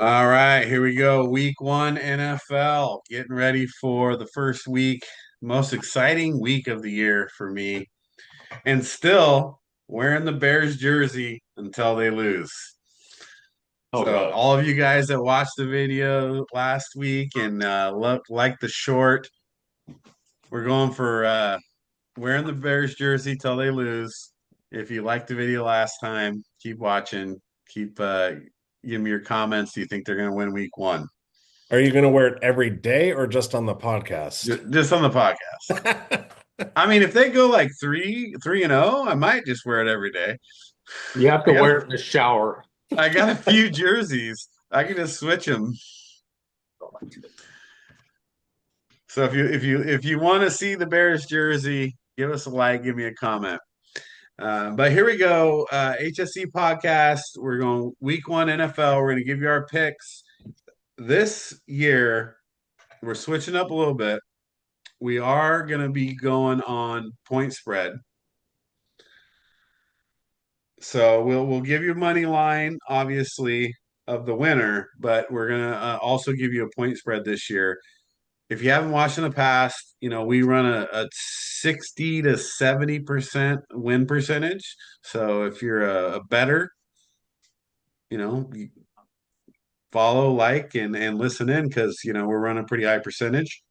All right, here we go. Week one NFL. Getting ready for the first week, most exciting week of the year for me. And still wearing the Bears jersey until they lose. Oh, So, really? all of you guys that watched the video last week and like the short, we're going for wearing the Bears jersey till they lose. If you liked the video last time, keep watching. Keep give me your comments. Do you think they're going to win week one? Are you going to wear it every day or just on the podcast? Just on the podcast. I mean, if they go like 3-0, I might just wear it every day. You have I to got wear it in the shower. I got a few jerseys. I can just switch them. So if you want to see the Bears jersey, give us a like, give me a comment. But here we go. HSC podcast. We're going week one NFL. We're going to give you our picks. This year, we're switching up a little bit. We are going to be going on point spread. So we'll give you money line, obviously, of the winner, but we're gonna also give you a point spread this year. If you haven't watched in the past, we run a 60 to 70% win percentage. So if you're a better, you follow, like, and listen in because we're running a pretty high percentage.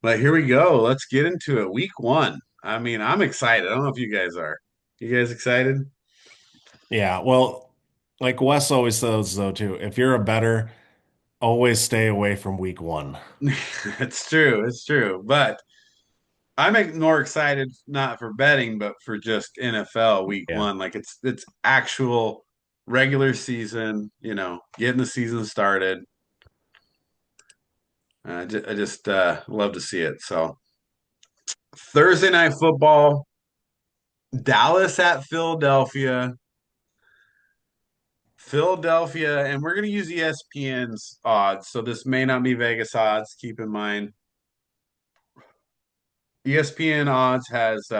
But here we go. Let's get into it. Week one. I mean, I'm excited. I don't know if you guys are. You guys excited? Yeah, well, like Wes always says, though, too, if you're a better, always stay away from week one. It's true. It's true. But I'm more excited not for betting, but for just NFL week Yeah. one. Like it's actual regular season, getting the season started. I just love to see it. So Thursday night football, Dallas at Philadelphia. Philadelphia, and we're going to use ESPN's odds. So this may not be Vegas odds. Keep in mind, ESPN odds has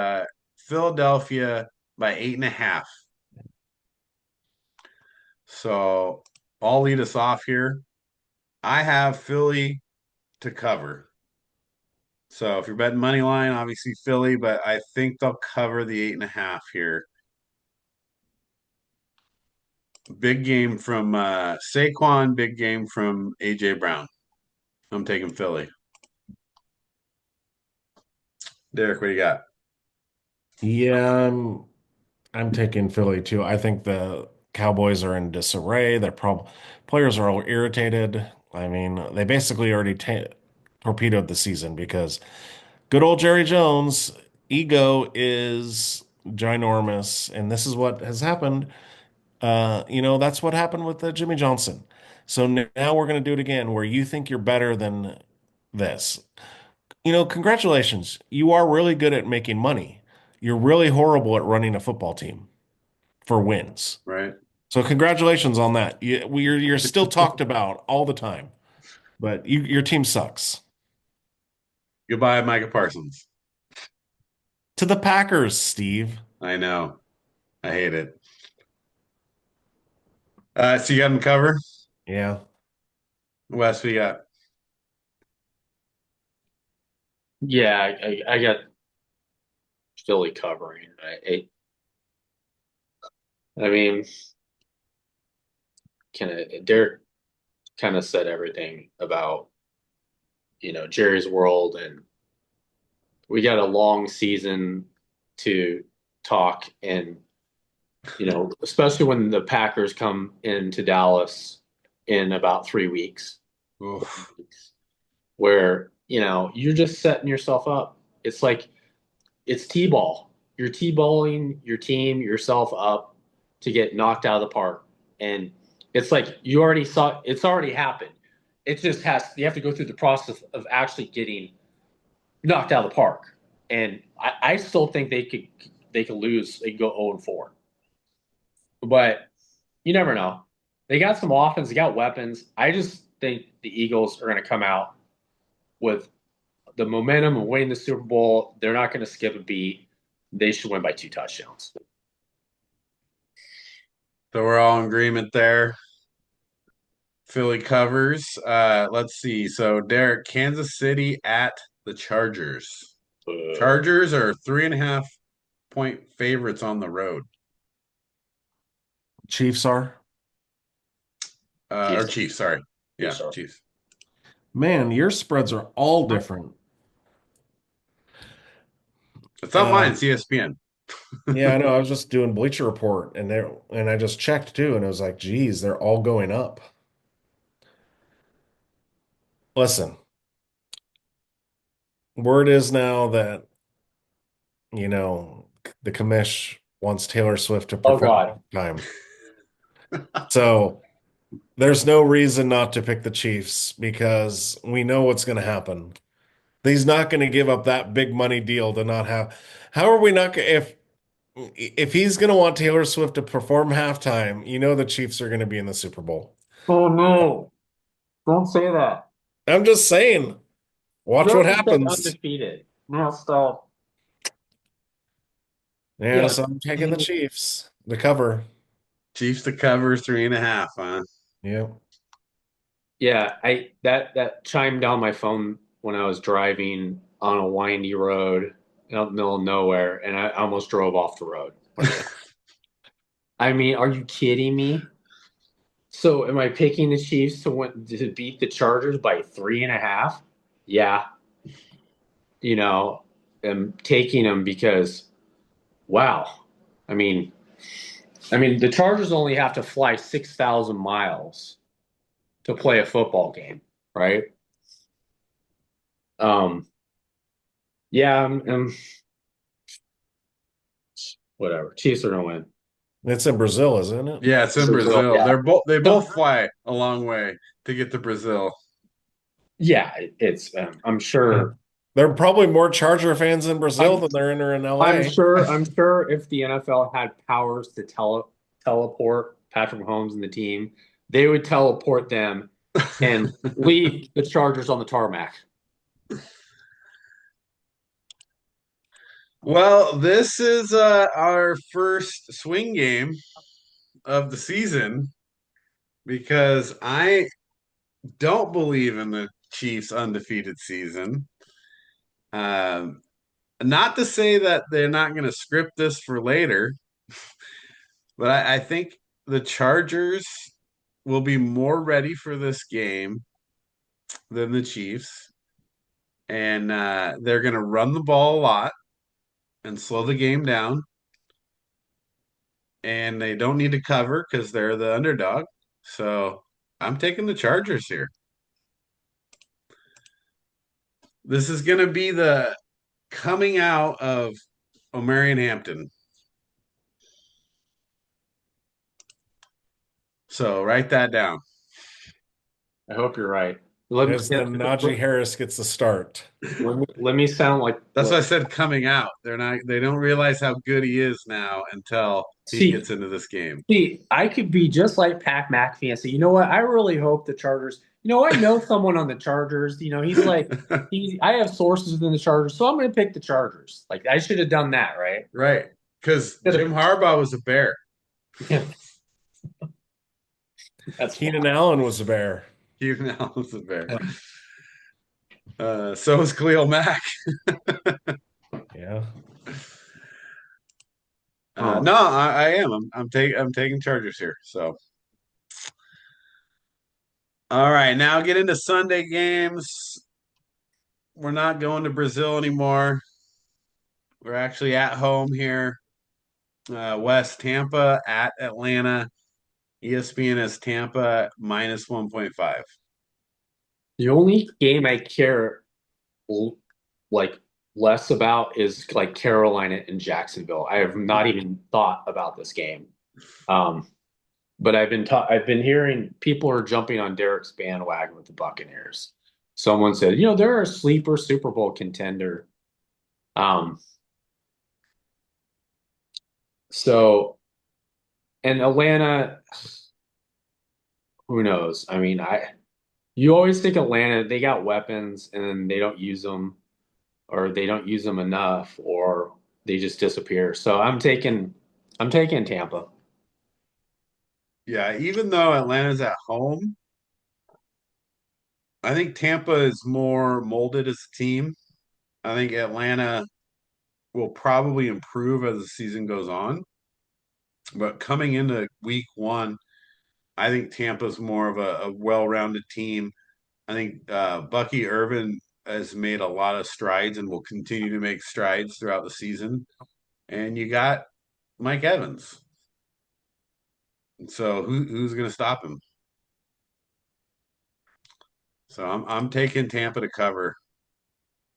Philadelphia by 8.5. So I'll lead us off here. I have Philly to cover. So if you're betting money line, obviously Philly, but I think they'll cover the 8.5 here. Big game from Saquon, big game from AJ Brown. I'm taking Philly. Derek, what do you got? Yeah, I'm taking Philly too. I think the Cowboys are in disarray. Their players are all irritated. I mean, they basically already torpedoed the season because good old Jerry Jones' ego is ginormous, and this is what has happened. That's what happened with Jimmy Johnson. So now we're going to do it again, where you think you're better than this. Congratulations. You are really good at making money. You're really horrible at running a football team for wins. Right. So congratulations on that. You're still talked about all the time, but your team sucks. Goodbye, Micah Parsons. To the Packers, Steve. I know. I hate it. So you got them cover? Yeah. Wes, we got. Yeah, I got Philly covering. I mean, Derek kind of said everything about Jerry's world, and we got a long season to talk, and especially when the Packers come into Dallas in about 3 weeks, Oof. where you're just setting yourself up. It's like it's T-ball. You're T-balling your team, yourself up to get knocked out of the park. And it's like you already saw it's already happened. It just you have to go through the process of actually getting knocked out of the park. And I still think they could lose. They could go 0-4. But you never know. They got some offense, they got weapons. I just think the Eagles are going to come out with the momentum of winning the Super Bowl. They're not going to skip a beat. They should win by 2 touchdowns. So we're all in agreement there. Philly covers. Let's see. So Derek, Kansas City at the Chargers. Uh, Chargers are 3.5 point favorites on the road. Chiefs are. Or Chiefs, Chiefs, sorry. Yeah, Chiefs are. Chiefs. Man, your spreads are all different. It's not mine, Um, it's ESPN. yeah, I know. I was just doing Bleacher Report, and I just checked too, and it was like, geez, they're all going up. Listen, word is now that the commish wants Taylor Swift to Oh perform God. time, so there's no reason not to pick the Chiefs because we know what's going to happen. He's not going to give up that big money deal to not have. How are we not if he's going to want Taylor Swift to perform halftime, the Chiefs are going to be in the Super Bowl. Oh no. Don't say that. I'm just saying, watch You what already said happens. undefeated. Now stop. Yeah, Yeah. so I'm taking the Chiefs, the cover. Chiefs to cover 3.5, huh? Yeah. Yeah, I that chimed on my phone when I was driving on a windy road out in the middle of nowhere, and I almost drove off the road. I mean, are you kidding me? So, am I picking the Chiefs to beat the Chargers by 3.5? Yeah, I'm taking them because, wow. I mean, the Chargers only have to fly 6,000 miles to play a football game, right? Um, yeah, whatever. Chiefs are gonna win. It's in Brazil, isn't it? Yeah, it's in Brazil, Brazil. yeah. They No, both fly a long way to get to Brazil. yeah, it's. I'm sure. There are probably more Charger fans in Brazil I'm. than there are in I'm LA. sure. I'm sure if the NFL had powers to teleport Patrick Mahomes and the team, they would teleport them and leave the Chargers on the tarmac. Well, this is our first swing game of the season because I don't believe in the Chiefs' undefeated season. Um, Not to say that they're not going to script this for later, but I think the Chargers will be more ready for this game than the Chiefs, and they're going to run the ball a lot and slow the game down. And they don't need to cover because they're the underdog. So I'm taking the Chargers here. This is going to be the coming out of Omarion Hampton. So write that down. I hope you're right. Let me As the Najee Harris gets the start. let me sound like. That's why I said coming out. They don't realize how good he is now until he See, gets into this game. See, I could be just like Pat McAfee and say, you know what? I really hope the Chargers. I know someone on the Chargers. He's like I have sources within the Chargers, so I'm going to pick the Chargers. Like I should have done that, right? Right. Because Jim Harbaugh was a bear. Yeah, that's Keenan Allen was a bear. Even Allen was a bear. So is Khalil Mack. Yeah. No, I am. I'm taking Chargers here. So, all right, now get into Sunday games. We're not going to Brazil anymore. We're actually at home here. West Tampa at Atlanta. ESPN is Tampa minus 1.5. the only game I care like less about is like Carolina and Jacksonville. I have not even thought about this game. But I've been hearing people are jumping on Derek's bandwagon with the Buccaneers. Someone said, they're a sleeper Super Bowl contender. Um, so and Atlanta, who knows? I mean, you always think Atlanta, they got weapons and then they don't use them or they don't use them enough or they just disappear. So I'm taking Tampa. Yeah, even though Atlanta's at home, I think Tampa is more molded as a team. I think Atlanta will probably improve as the season goes on. But coming into week one, I think Tampa's more of a well-rounded team. I think Bucky Irvin has made a lot of strides and will continue to make strides throughout the season. And you got Mike Evans. So who's going to stop him? So I'm taking Tampa to cover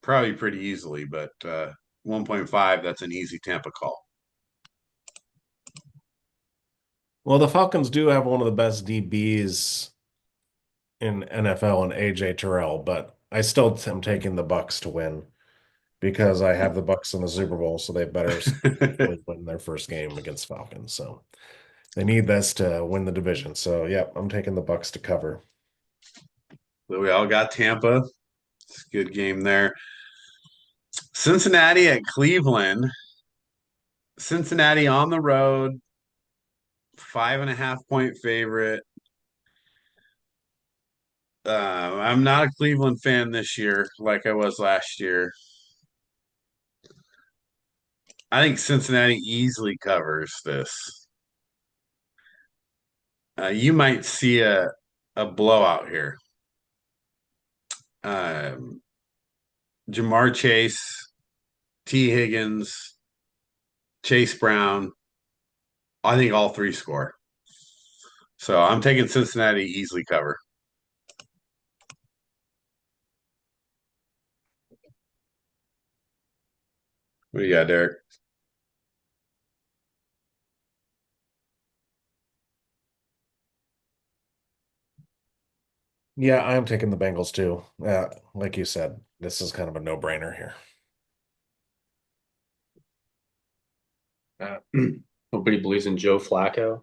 probably pretty easily, but 1.5, that's an easy Tampa call. Well, the Falcons do have one of the best DBs in NFL and AJ Terrell, but I still am taking the Bucks to win because I have the Bucks in the Super Bowl, so they better win their first game against Falcons. So they need this to win the division. So yeah, I'm taking the Bucks to cover. So we all got Tampa. It's a good game there. Cincinnati at Cleveland. Cincinnati on the road, 5.5 point favorite. I'm not a Cleveland fan this year like I was last year. I think Cincinnati easily covers this. You might see a blowout here. Um, Jamar Chase, T. Higgins, Chase Brown. I think all three score. So I'm taking Cincinnati easily cover. What do you got, Derek? Yeah, I'm taking the Bengals too. Like you said, this is kind of a no-brainer here. Nobody believes in Joe Flacco.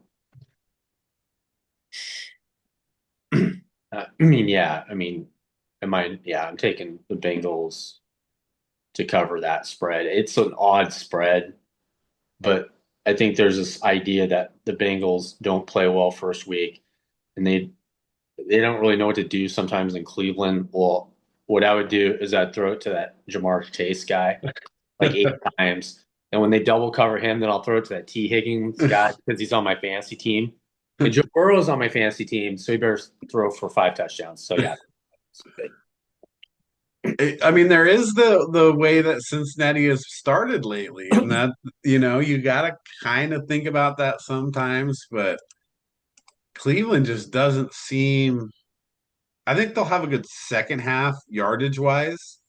I'm taking the Bengals to cover that spread. It's an odd spread, but I think there's this idea that the Bengals don't play well first week, and they don't really know what to do sometimes in Cleveland. Well, what I would do is I'd throw it to that Jamar Chase guy like 8 times. And when they double cover him, then I'll throw it to that T. Higgins guy because he's on my fantasy team. And Joe Burrow's on my fantasy team, so he better throw for 5 touchdowns. So yeah. I mean, there is the way that Cincinnati has started lately, and that you got to kind of think about that sometimes. But Cleveland just doesn't seem. I think they'll have a good second half yardage wise,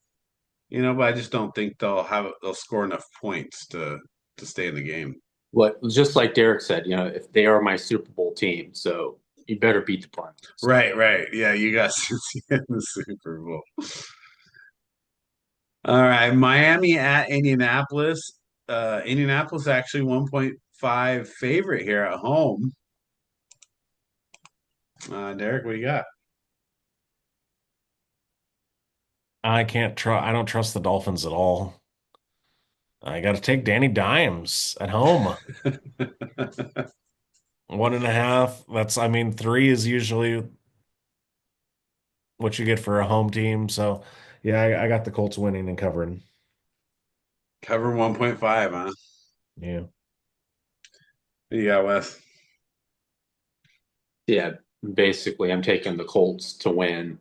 but I just don't think they'll score enough points to stay in the game. What just like Derek said, if they are my Super Bowl team, so you better beat the Browns. Right, right. Yeah, you got Cincinnati in the Super Bowl. All right, Miami at Indianapolis. Indianapolis actually 1.5 favorite here at home. Derek, what do you got? I don't trust the Dolphins at all. I got to take Danny Dimes at home. 1.5. I mean, 3 is usually what you get for a home team. So, yeah, I got the Colts winning and covering. Cover 1.5, huh? Yeah. What do you got, Wes? Yeah, basically, I'm taking the Colts to win.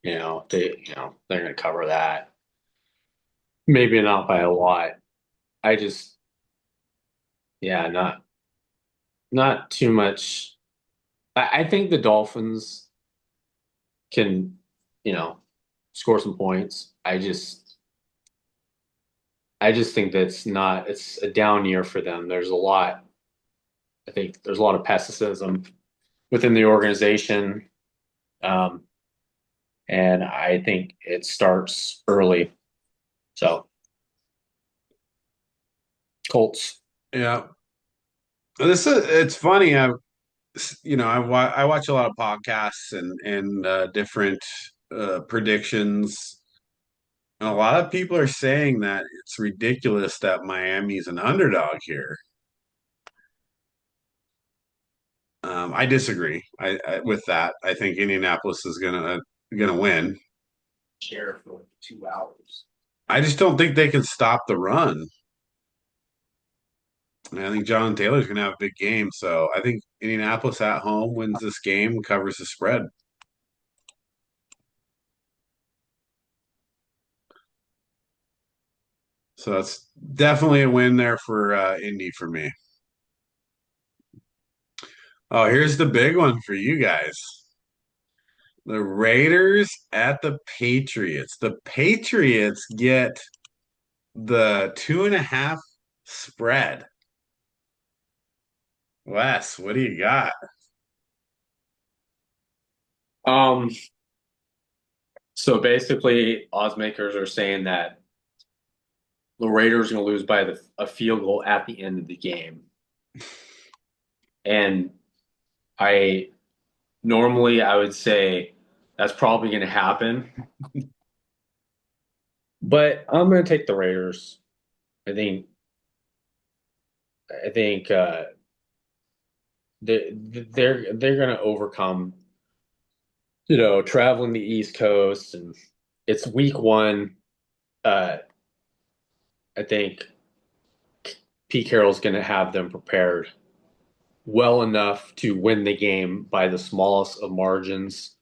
They're going to cover that. Maybe not by a lot. I just, yeah, not too much. I think the Dolphins can, score some points. I just think it's a down year for them. I think there's a lot of pessimism within the organization. Um, and I think it starts early. So Colts. Yeah. It's funny. I watch a lot of podcasts and different predictions. And a lot of people are saying that it's ridiculous that Miami's an underdog here. I disagree. With that. I think Indianapolis is going to going to win. Chair for 2 hours. I just don't think they can stop the run. And I think John Taylor's going to have a big game. So I think Indianapolis at home wins this game and covers the spread. So that's definitely a win there for Indy for me. Oh, here's the big one for you guys. The Raiders at the Patriots. The Patriots get the 2.5 spread. Wes, what do you got? Um, so basically, odds makers are saying that the Raiders are going to lose by a field goal at the end of the game. And I would say that's probably going to happen. But I'm going to take the Raiders. I think they're going to overcome, traveling the East Coast, and it's week 1. I think Pete Carroll's going to have them prepared well enough to win the game by the smallest of margins.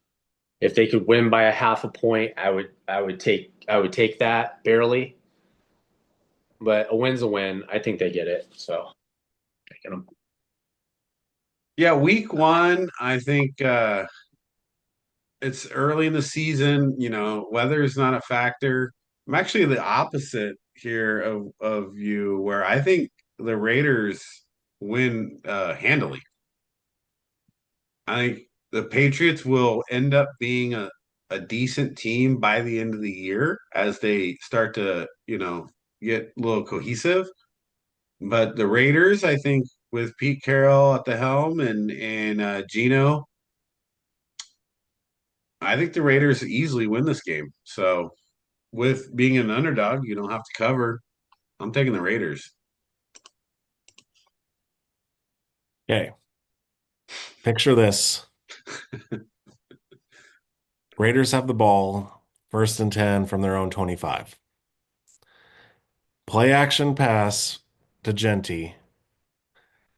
If they could win by a half a point, I would take that barely. But a win's a win. I think they get it. So taking them. Yeah, week 1, I think it's early in the season. Weather is not a factor. I'm actually the opposite here of you, where I think the Raiders win handily. I think the Patriots will end up being a decent team by the end of the year as they start to, get a little cohesive. But the Raiders, I think, with Pete Carroll at the helm and Gino, I think the Raiders easily win this game. So with being an underdog, you don't have to cover. I'm taking the Raiders. Okay. Picture this. Raiders have the ball, 1st and 10 from their own 25. Play action pass to Genty.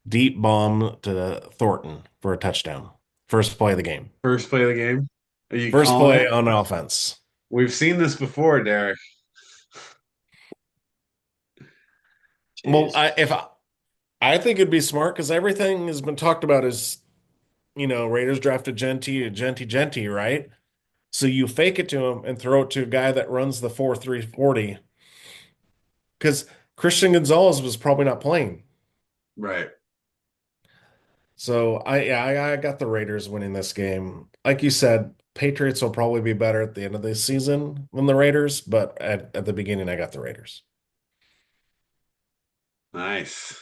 Deep bomb to Thornton for a touchdown. First play of the game. First play of the game. Are you First calling play it? on offense. We've seen this before, Derek. Well, I think it'd be smart because everything has been talked about as, Raiders drafted Genty, right? So you fake it to him and throw it to a guy that runs the 4.340 because Christian Gonzalez was probably not playing. Right. So I got the Raiders winning this game. Like you said, Patriots will probably be better at the end of the season than the Raiders, but at the beginning, I got the Raiders. Nice.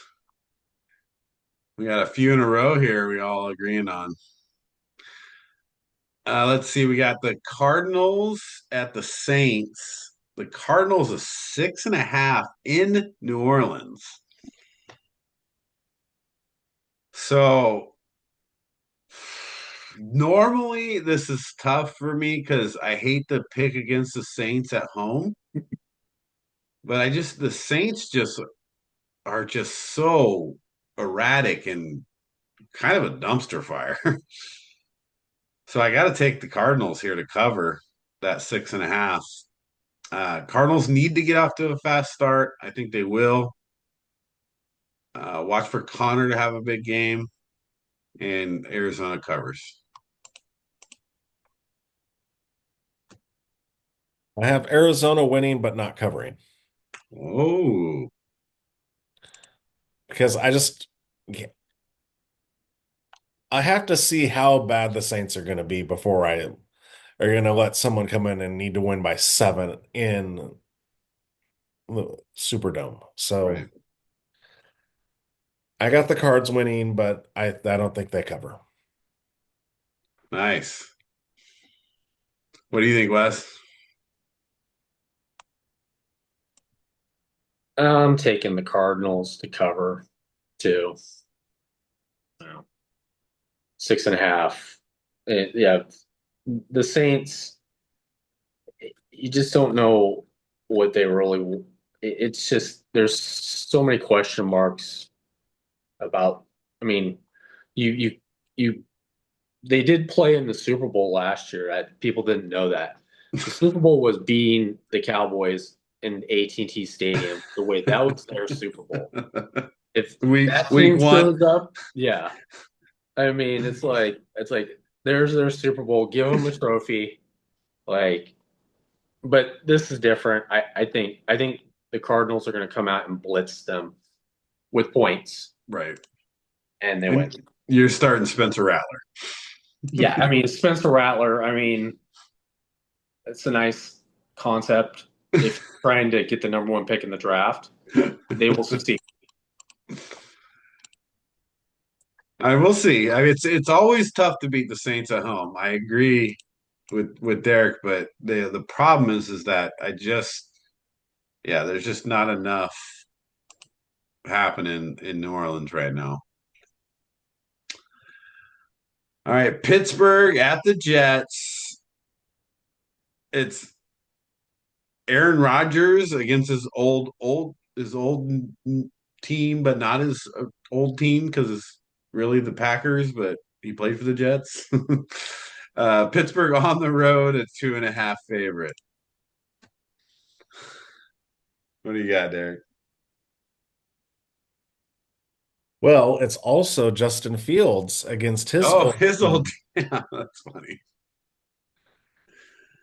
We got a few in a row here we all agreeing on. Let's see. We got the Cardinals at the Saints. The Cardinals is 6.5 in New Orleans. So normally this is tough for me because I hate to pick against the Saints at home. But the Saints just are just so erratic and kind of a dumpster fire. So I got to take the Cardinals here to cover that 6.5. Cardinals need to get off to a fast start. I think they will. Watch for Connor to have a big game, and Arizona covers. I have Arizona winning but not covering Oh, because I have to see how bad the Saints are going to be before I are going to let someone come in and need to win by 7 in the Superdome. So right. I got the Cards winning, but I don't think they cover. Nice. What do you think, Wes? I'm taking the Cardinals to cover too. 6.5. Yeah, the Saints. you just don't know what they really. It's just there's so many question marks about. I mean, you you they did play in the Super Bowl last year. People didn't know that. The Super Bowl was beating the Cowboys in AT&T Stadium the way that was their Super Bowl. If that week team one. shows up, yeah. I mean, it's like there's their Super Bowl. Give them a trophy. Like, but this is different. I think the Cardinals are going to come out and blitz them with points, Right. and they win. And you're starting Spencer Rattler. Yeah, I mean Spencer Rattler. I mean, it's a nice concept. If you're trying to get the number one pick in the draft, they will succeed. I will see. I mean, it's always tough to beat the Saints at home. I agree with Derek, but the problem is that there's just not enough happening in New Orleans right now. All right, Pittsburgh at the Jets. It's Aaron Rodgers against his old team, but not his old team because it's really the Packers, but he played for the Jets. Pittsburgh on the road at 2.5 favorite. What do you got, Derek? Well, it's also Justin Fields against his Oh, old his old team. yeah, that's funny.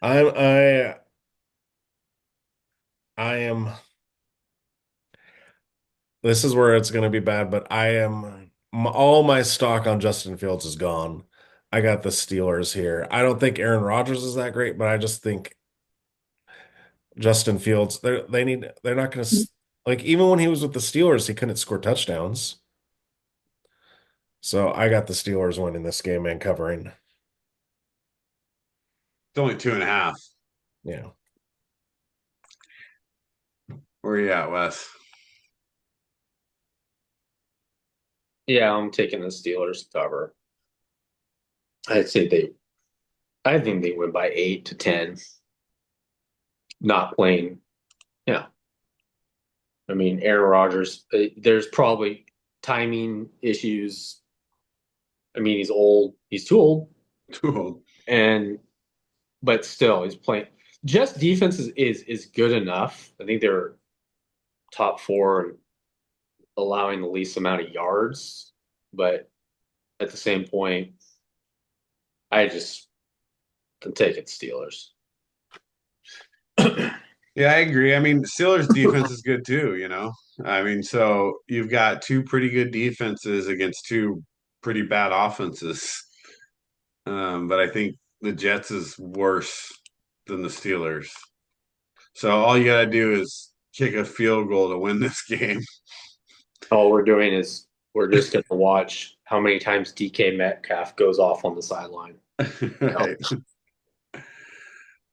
I I am this is where it's going to be bad, but all my stock on Justin Fields is gone. I got the Steelers here. I don't think Aaron Rodgers is that great, but I just think Justin Fields, they're not going to like even when he was with the Steelers, he couldn't score touchdowns. So I got the Steelers winning this game and covering. It's only 2.5. Yeah. Where are you at, Wes? Yeah, I'm taking the Steelers to cover. I'd say they. I think they win by 8 to 10. Not playing. Yeah. I mean, Aaron Rodgers. There's probably timing issues. I mean, he's old. He's too old, Too old. and but still, he's playing. Jets defense is good enough. I think they're top four and allowing the least amount of yards, but at the same point, I just can take it Steelers. Yeah, I agree. I mean, Steelers defense is good too, you know. I mean, so you've got two pretty good defenses against two pretty bad offenses. But I think the Jets is worse than the Steelers. So all you gotta do is kick a field goal to win this game. All we're doing is we're just going to watch how many times DK Metcalf goes off on the sideline. Right.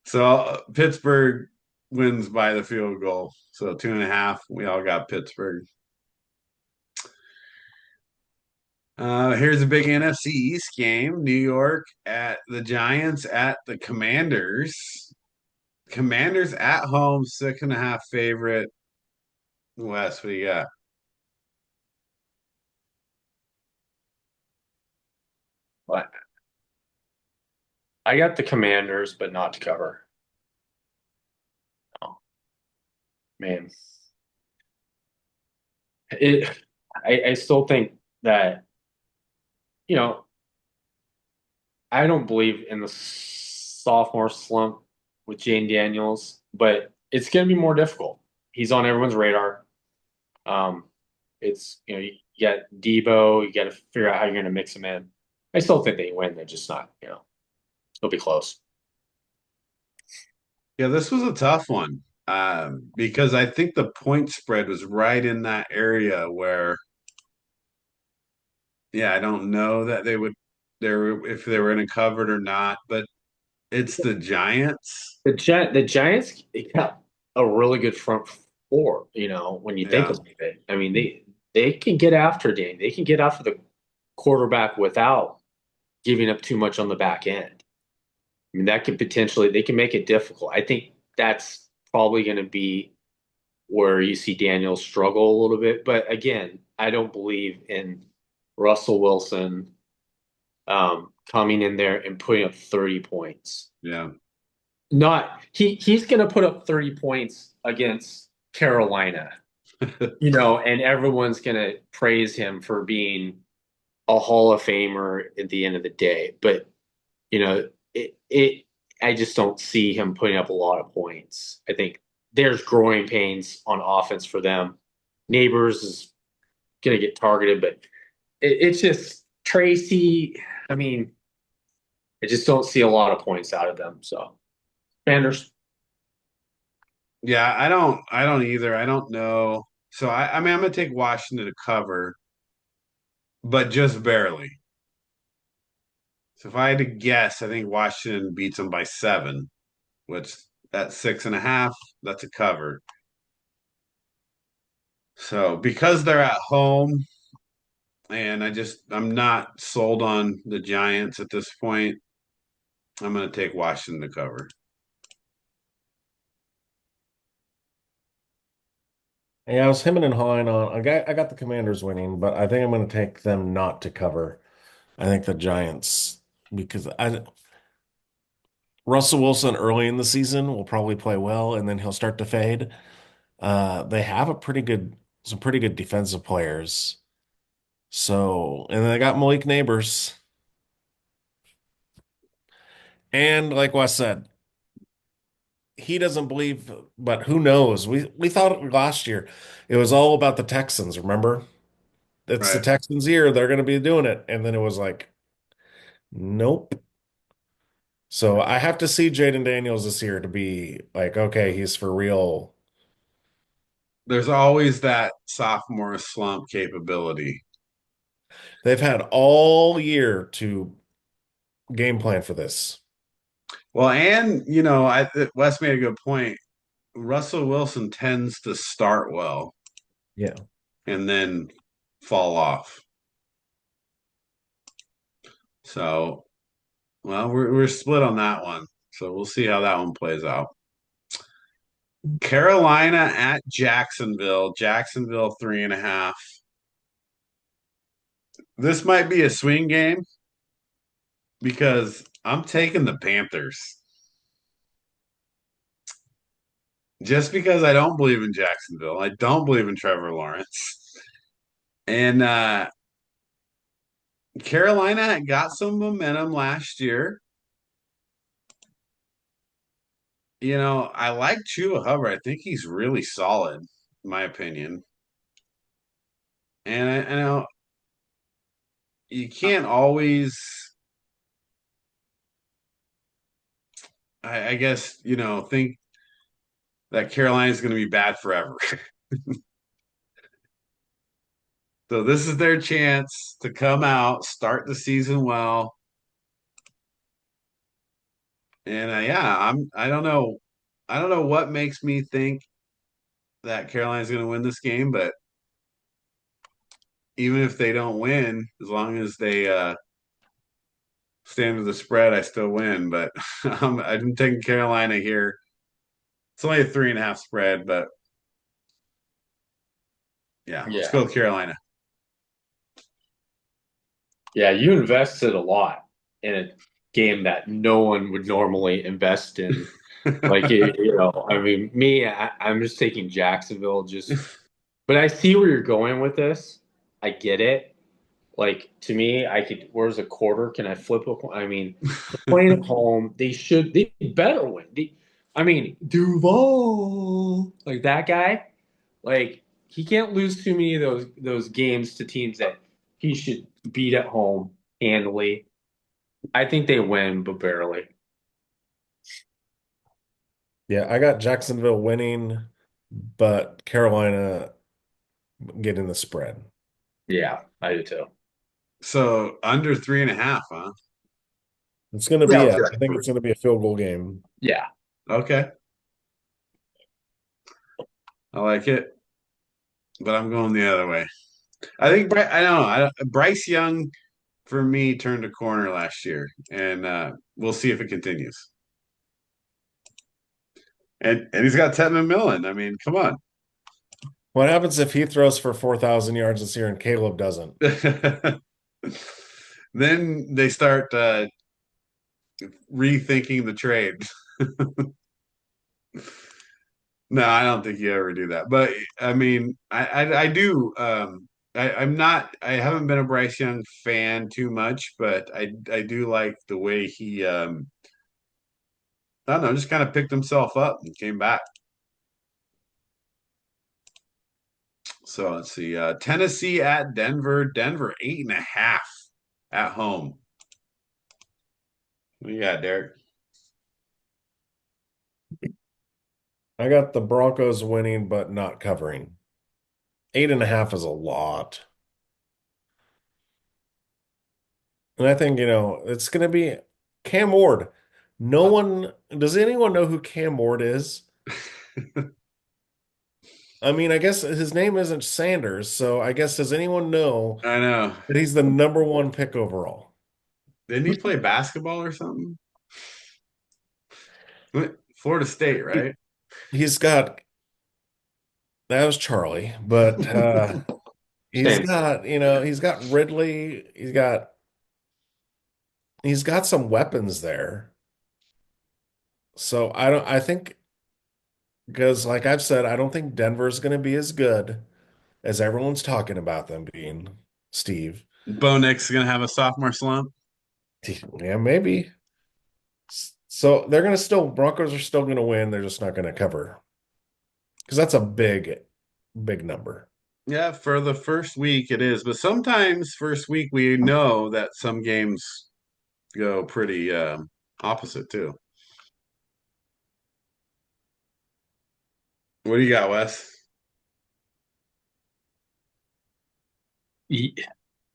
So Pittsburgh wins by the field goal. So 2.5. We all got Pittsburgh. Here's a big NFC East game. New York at the Giants at the Commanders. Commanders at home, 6.5 favorite. Wes, what do you got? But I got the Commanders, but not to cover. Oh, man. I still think that, you know, I don't believe in the sophomore slump with Jane Daniels, but it's going to be more difficult. He's on everyone's radar. Um, it's you got Debo, you got to figure out how you're going to mix them in. I still think they win. They're just not, it'll be close. Yeah, this was a tough one because I think the point spread was right in that area where, yeah, I don't know that if they were going to cover it or not, but it's the Giants. The Giants they got a really good front four. When you think Yeah. about it, I mean they can get after Dane. They can get after the quarterback without giving up too much on the back end. I mean that could potentially they can make it difficult. I think that's probably going to be where you see Daniel struggle a little bit. But again, I don't believe in Russell Wilson coming in there and putting up 30 points. Yeah. Not he's going to put up 30 points against Carolina, and everyone's going to praise him for being a Hall of Famer at the end of the day. But it I just don't see him putting up a lot of points. I think there's growing pains on offense for them. Neighbors is going to get targeted, but it's just Tracy. I mean, I just don't see a lot of points out of them. So, Anders. Yeah, I don't either. I don't know. So I mean I'm gonna take Washington to cover, but just barely. So if I had to guess, I think Washington beats them by 7, which that's 6.5. That's a cover. So because they're at home, and I'm not sold on the Giants at this point, I'm going to take Washington to cover. Yeah, I was hemming and hawing on. I got the Commanders winning, but I think I'm going to take them not to cover. I think the Giants because Russell Wilson early in the season will probably play well, and then he'll start to fade. They have some pretty good defensive players. So, and they got Malik Neighbors. And like Wes said, he doesn't believe, but who knows? We thought last year it was all about the Texans, remember? It's the Right. Texans' year, they're going to be doing it. And then it was like, nope. So I have to see Jaden Daniels this year to be like, okay, he's for real. There's always that sophomore slump capability. They've had all year to game plan for this. Well, and Wes made a good point. Russell Wilson tends to start well Yeah. and then fall off. So, well, we're split on that one. So we'll see how that one plays out. Carolina at Jacksonville. Jacksonville 3.5. This might be a swing game because I'm taking the Panthers. Just because I don't believe in Jacksonville. I don't believe in Trevor Lawrence. And Carolina got some momentum last year. I like Chuba Hubbard. I think he's really solid, in my opinion. And I know you can't always, I guess, think that Carolina's going to be bad forever. So this is their chance to come out, start the season well. And yeah, I don't know. I don't know what makes me think that Carolina's going to win this game, but even if they don't win, as long as they stand with the spread, I still win. But I'm taking Carolina here. It's only a 3.5 spread, but yeah, let's Yeah. go with Carolina. Yeah, you invested a lot in a game that no one would normally invest in. Like, I mean, I'm just taking Jacksonville but I see where you're going with this. I get it. Like, to me, where's a quarter? Can I flip a coin? I mean, they're playing at home. They better win. I mean, Duval, like that guy, like, he can't lose too many of those games to teams that he should beat at home handily. I think they win, but barely. Yeah, I got Jacksonville winning, but Carolina getting the spread. Yeah, I do too. So under 3.5, huh? It's going to be, Yeah, I think it's going to be a field goal game. yeah, Okay. I like it, but I'm going the other way. I think I don't know. Bryce Young for me turned a corner last year, and we'll see if it continues. And he's got Tevin McMillan. I mean, come on. What happens if he throws for 4,000 yards this year and Caleb doesn't? Then they start rethinking the trade. No, I don't think you ever do that. But I mean, I do. I'm not. I haven't been a Bryce Young fan too much, but I do like the way he. I don't know, just kind of picked himself up and came back. So let's see. Tennessee at Denver. Denver 8.5 at home. What you got, Derek? I got the Broncos winning, but not covering. 8.5 is a lot. And I think, it's going to be Cam Ward. Does anyone know who Cam Ward is? I mean, I guess his name isn't Sanders, so I guess does anyone know I know. that he's the number one pick overall? Didn't he play basketball or something? Florida State, right? He's got that was Charlie, but he's Same. got, he's got Ridley, he's got some weapons there. So I think because like I've said, I don't think Denver's going to be as good as everyone's talking about them being, Steve. Bo Nix is gonna have a sophomore slump. Yeah, maybe. So they're going to Broncos are still going to win. They're just not going to cover because that's a big, big number. Yeah, for the first week it is, but sometimes first week we know that some games go pretty opposite too. What do you got, Wes?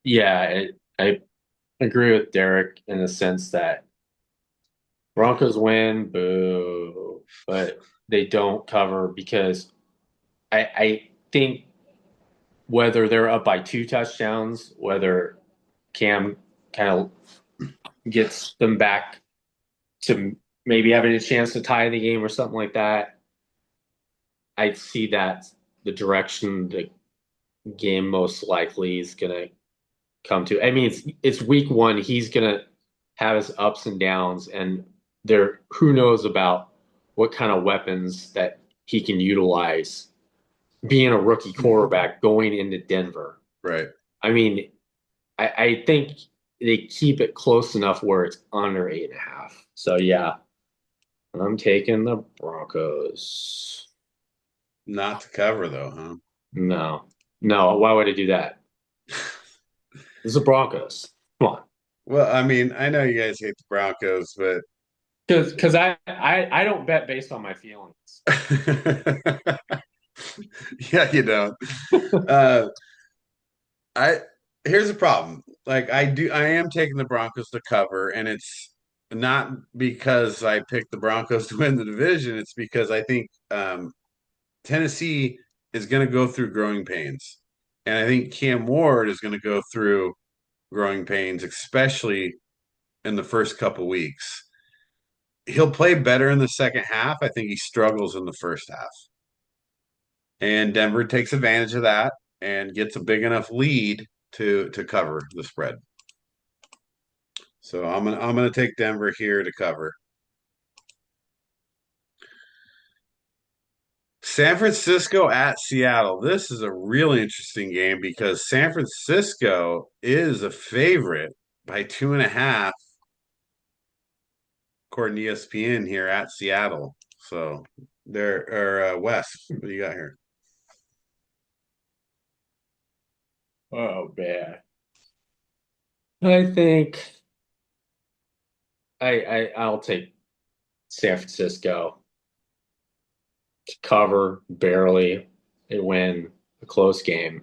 Yeah, I agree with Derek in the sense that Broncos win, boo, but they don't cover because I think whether they're up by 2 touchdowns, whether Cam kind of gets them back to maybe having a chance to tie the game or something like that, I see that the direction the game most likely is going to come to. I mean, it's week one. He's going to have his ups and downs, and who knows about what kind of weapons that he can utilize being a rookie quarterback going into Denver. Right. I mean, I think they keep it close enough where it's under 8.5. So yeah, I'm taking the Broncos. Not to cover though, huh? No. Why would I do that? It's the Broncos. Come on. Well, I mean, I know you guys hate the Broncos, but Because I don't bet based on my feelings. yeah, you don't. Uh, I Here's the problem. Like I am taking the Broncos to cover, and it's not because I picked the Broncos to win the division. It's because I think Tennessee is going to go through growing pains, and I think Cam Ward is going to go through growing pains, especially in the first couple weeks. He'll play better in the second half. I think he struggles in the first half. And Denver takes advantage of that and gets a big enough lead to cover the spread. So I'm gonna take Denver here to cover. San Francisco at Seattle. This is a really interesting game because San Francisco is a favorite by 2.5, according to ESPN here at Seattle. So there are Wes. What do you got here? Oh man. I think I'll take San Francisco to cover barely and win a close game.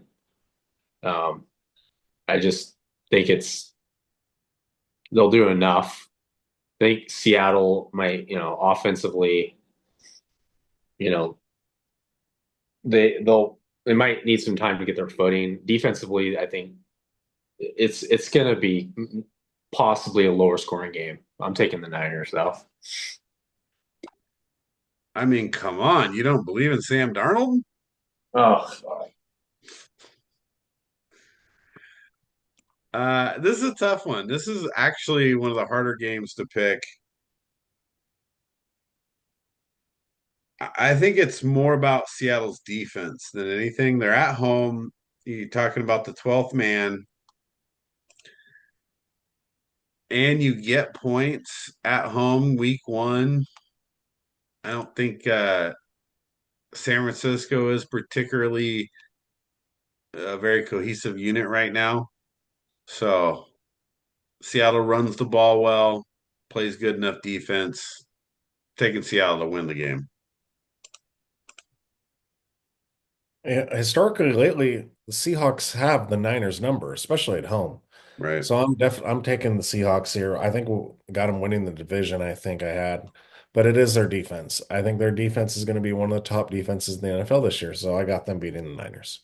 I just think they'll do enough. I think Seattle might, offensively, you know, they might need some time to get their footing. Defensively, I think it's going to be possibly a lower scoring game. I'm taking the Niners though. I mean, come on. You don't believe in Sam Darnold? Oh, This is a tough one. This is actually one of the harder games to pick. I think it's more about Seattle's defense than anything. They're at home. You're talking about the 12th man, and you get points at home week one. I don't think San Francisco is particularly a very cohesive unit right now. So Seattle runs the ball well, plays good enough defense, taking Seattle to win the game. Historically, lately, the Seahawks have the Niners number, especially at home. Right. So I'm taking the Seahawks here. I think we got them winning the division. I think I had, but it is their defense. I think their defense is going to be one of the top defenses in the NFL this year. So I got them beating the Niners.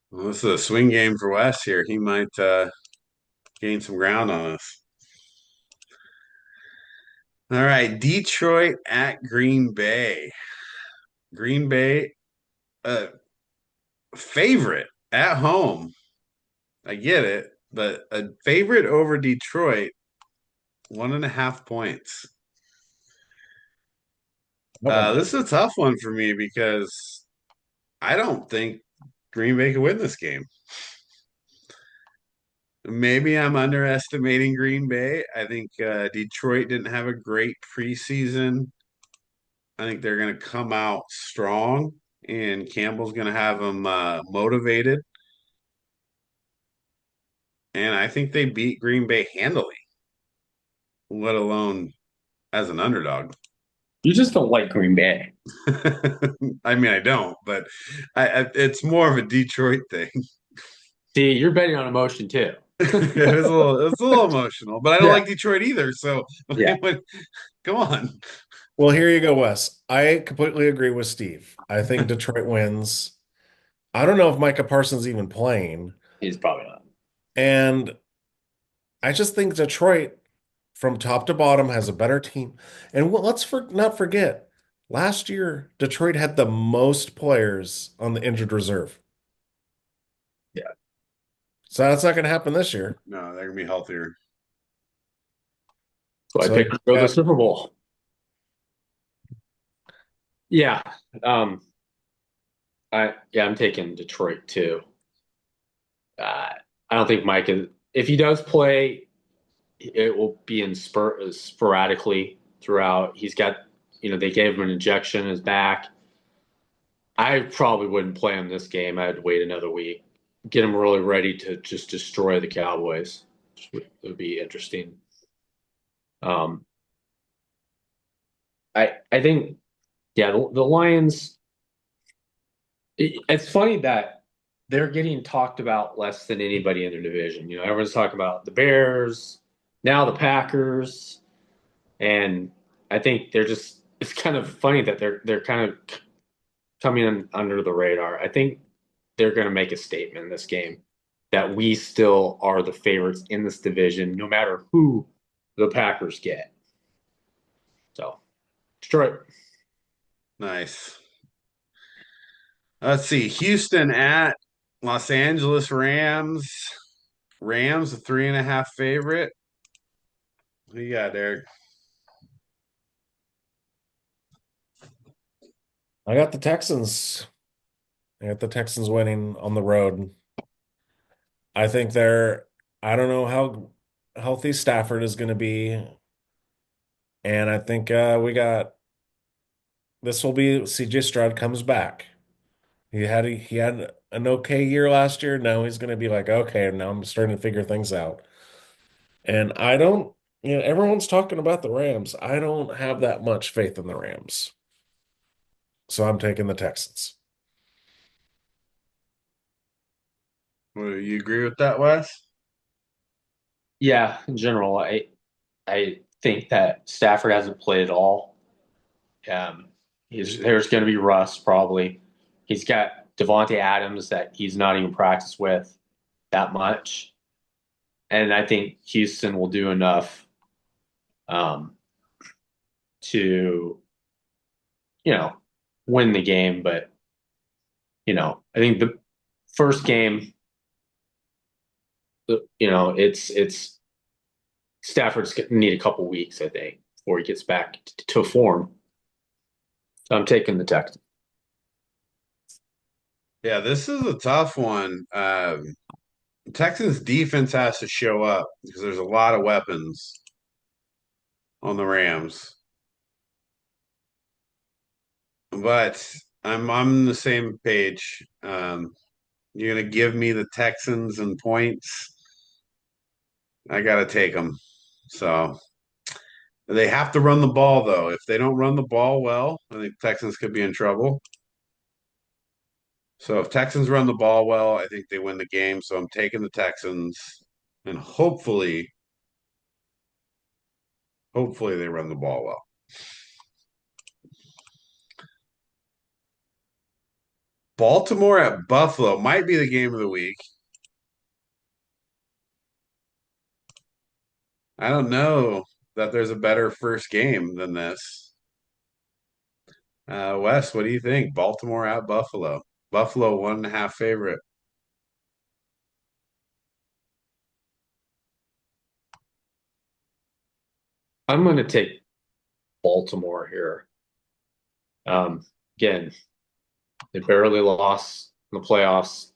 Well, this is a swing game for Wes here. He might gain some ground on us. All right, Detroit at Green Bay. Green Bay, favorite at home. I get it, but a favorite over Detroit, 1.5 points. This is a tough one for me because I don't think Green Bay can win this game. Maybe I'm underestimating Green Bay. I think Detroit didn't have a great preseason. I think they're going to come out strong, and Campbell's going to have them motivated. And I think they beat Green Bay handily, let alone as an underdog. you just don't like Green Bay. I mean, I don't, but it's more of a Detroit thing. See, you're betting on emotion too. It was a little emotional, but I don't Yeah. like Detroit either. So, Yeah. come on. Well, here you go, Wes. I completely agree with Steve. I think Detroit wins. I don't know if Micah Parsons even playing, He's probably not. and I just think Detroit, from top to bottom, has a better team. And not forget, last year Detroit had the most players on the injured reserve. Yeah. So that's not going to happen this year. No, they're gonna be healthier. So I So picked to go to yeah, the Super Bowl. Yeah. Um, I'm taking Detroit too. I don't think Mike is, if he does play, it will be in sporadically throughout. He's got, they gave him an injection in his back. I probably wouldn't play him this game. I'd wait another week, get him really ready to just destroy the Cowboys. It would be interesting. Um, I think, yeah, the Lions. It's funny that they're getting talked about less than anybody in their division. Everyone's talking about the Bears, now the Packers, and I think they're just. It's kind of funny that they're kind of coming in under the radar. I think they're going to make a statement in this game that we still are the favorites in this division, no matter who the Packers get. So, Detroit. Nice. Let's see. Houston at Los Angeles Rams. Rams, a 3.5 favorite. Who you got, Derek? I got the Texans. I got the Texans winning on the road. I think I don't know how healthy Stafford is going to be. And I think this will be CJ Stroud comes back. He had an okay year last year. Now he's going to be like, okay, now I'm starting to figure things out. And I don't, everyone's talking about the Rams. I don't have that much faith in the Rams. So I'm taking the Texans. Well, you agree with that, Wes? Yeah, in general, I think that Stafford hasn't played at all. Um, there's going to be rust probably. He's got Devontae Adams that he's not even practiced with that much, and I think Houston will do enough. Um, to, you know, win the game. But, I think the first game, it's Stafford's gonna need a couple weeks, I think, before he gets back to form. So I'm taking the Texans. Yeah, this is a tough one. Texans defense has to show up because there's a lot of weapons on the Rams. But I'm on the same page. You're gonna give me the Texans and points. I gotta take them. So they have to run the ball though. If they don't run the ball well, I think Texans could be in trouble. So if Texans run the ball well, I think they win the game. So I'm taking the Texans, and hopefully they run the ball well. Baltimore at Buffalo might be the game of the week. I don't know that there's a better first game than this. Wes, what do you think? Baltimore at Buffalo. Buffalo 1.5 favorite. I'm going to take Baltimore here. Again, they barely lost in the playoffs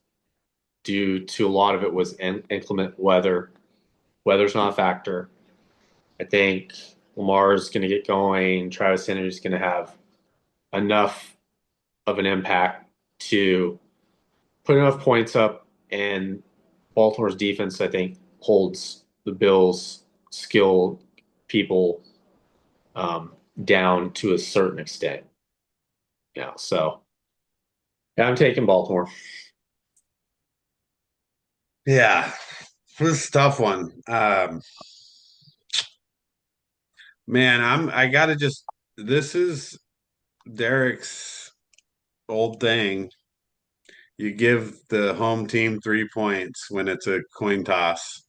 due to a lot of it was inclement weather. Weather's not a factor. I think Lamar's going to get going. Travis Henry's going to have enough of an impact to put enough points up, and Baltimore's defense, I think, holds the Bills' skill people down to a certain extent. Yeah, so yeah, I'm taking Baltimore. Yeah, this is a tough one. Man, I gotta just this is Derek's old thing. You give the home team 3 points when it's a coin toss.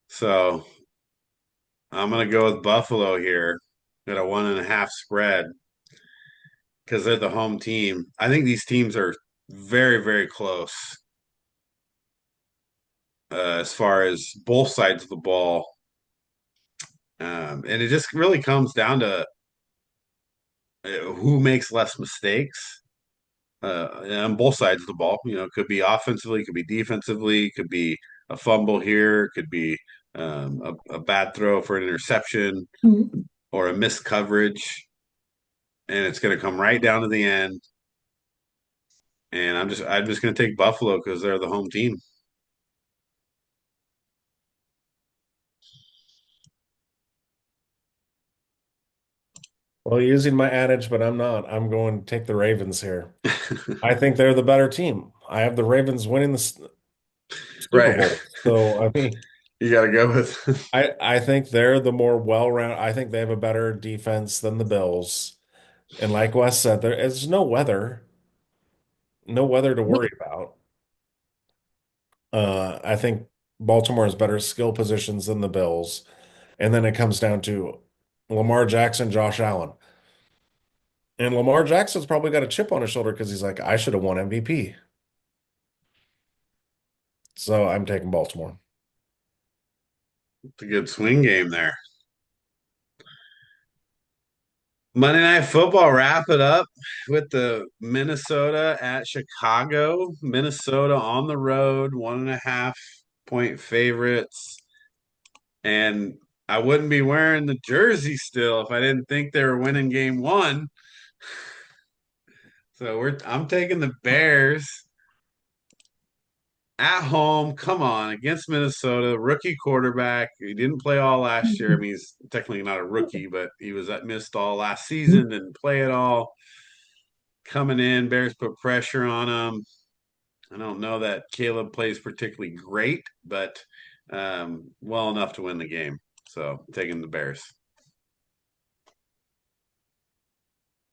So I'm gonna go with Buffalo here at a 1.5 spread because they're the home team. I think these teams are very, very close as far as both sides of the ball. And it just really comes down to who makes less mistakes on both sides of the ball. It could be offensively, could be defensively, could be a fumble here, could be a bad throw for an interception or a missed coverage, and it's going to come right down to the end. And I'm just going to take Buffalo because they're the home team. Well, using my adage, but I'm not. I'm going to take the Ravens here. I think they're the better team. I have the Ravens winning the Super Right. Bowl. So, I mean, You got to go with. I think they're the more well-rounded. I think they have a better defense than the Bills. And like Wes said, there is no weather to worry about. I think Baltimore has better skill positions than the Bills. And then it comes down to Lamar Jackson, Josh Allen. And Lamar Jackson's probably got a chip on his shoulder because he's like, I should have won MVP. So I'm taking Baltimore. It's a good swing game there. Monday Night Football, wrap it up with the Minnesota at Chicago. Minnesota on the road, 1.5 point favorites. And I wouldn't be wearing the jersey still if I didn't think they were winning game one. So I'm taking the Bears at home. Come on, against Minnesota, rookie quarterback. He didn't play all last year. I mean, he's technically not a rookie, but he was at missed all last season, didn't play at all. Coming in, Bears put pressure on him. I don't know that Caleb plays particularly great, but well enough to win the game. So taking the Bears.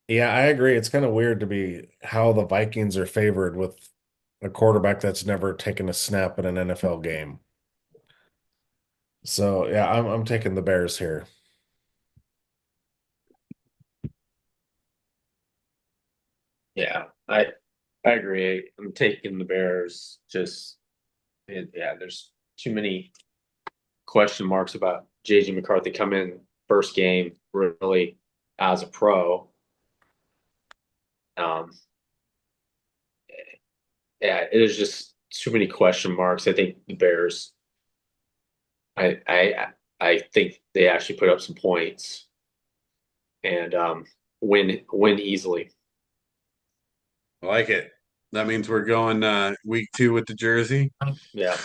Yeah, I agree. It's kind of weird to be how the Vikings are favored with a quarterback that's never taken a snap in an NFL game. So yeah, I'm taking the Bears here. I I agree. I'm taking the Bears. Yeah, there's too many question marks about JJ McCarthy come in first game really as a pro. Um, yeah, there's just too many question marks. I think the Bears. I think they actually put up some points and win easily. I like it. That means we're going week 2 with the jersey. Yeah,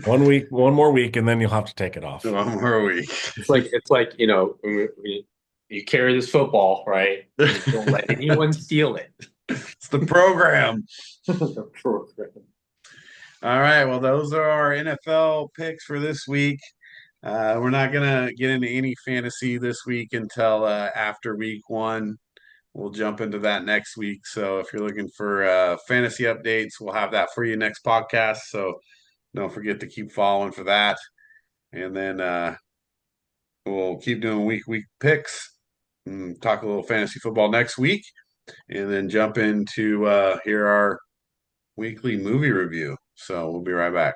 1 week, one more week, and then you'll have to take it off. One more week. it's like you carry this football, right? You don't let anyone steal it. It's the program. The program. All right. Well, those are our NFL picks for this week. We're not gonna get into any fantasy this week until after week 1. We'll jump into that next week. So if you're looking for fantasy updates, we'll have that for you next podcast. So don't forget to keep following for that. And then we'll keep doing week picks and talk a little fantasy football next week. And then jump into hear our weekly movie review. So we'll be right back.